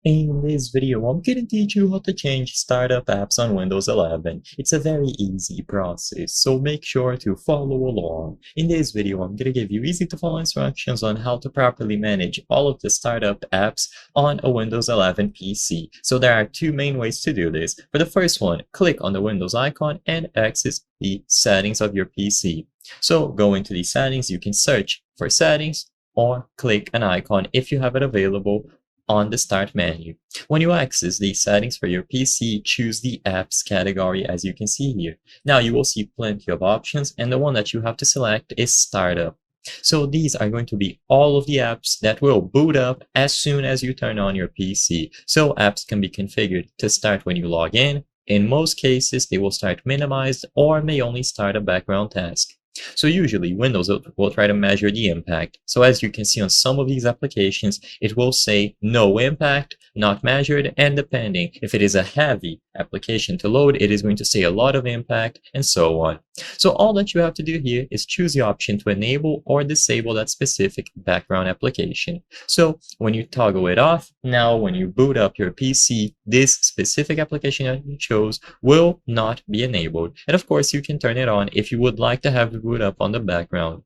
In this video, I'm going to teach you how to change startup apps on Windows 11. It's a very easy process, so make sure to follow along. In this video, I'm going to give you easy to follow instructions on how to properly manage all of the startup apps on a Windows 11 PC. So there are two main ways to do this. For the first one, click on the Windows icon and access the settings of your PC. So go into the settings, you can search for settings or click an icon if you have it available on the Start menu. When you access the settings for your PC, choose the Apps category as you can see here. Now you will see plenty of options, and the one that you have to select is Startup. So these are going to be all of the apps that will boot up as soon as you turn on your PC. So apps can be configured to start when you log in. In most cases, they will start minimized or may only start a background task. So usually Windows will try to measure the impact. So as you can see on some of these applications, it will say no impact, not measured, and depending if it is a heavy application to load, it is going to say a lot of impact, and so on. So all that you have to do here is choose the option to enable or disable that specific background application. So when you toggle it off, now when you boot up your PC, this specific application that you chose will not be enabled. And of course, you can turn it on if you would like to have it boot up on the background.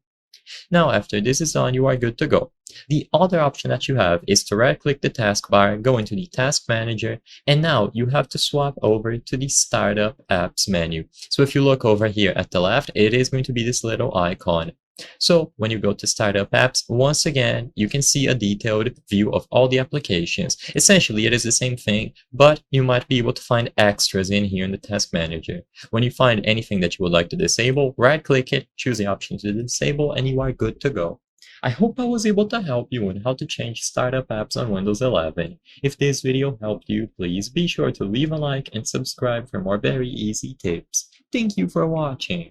Now, after this is done, you are good to go. The other option that you have is to right-click the taskbar, go into the Task Manager, and now you have to swap over to the Startup Apps menu. So if you look over here at the left, it is going to be this little icon. So when you go to Startup Apps, once again, you can see a detailed view of all the applications. Essentially, it is the same thing, but you might be able to find extras in here in the Task Manager. When you find anything that you would like to disable, right-click it, choose the option to disable, and you are good to go. I hope I was able to help you on how to change startup apps on Windows 11. If this video helped you, please be sure to leave a like and subscribe for more very easy tips. Thank you for watching.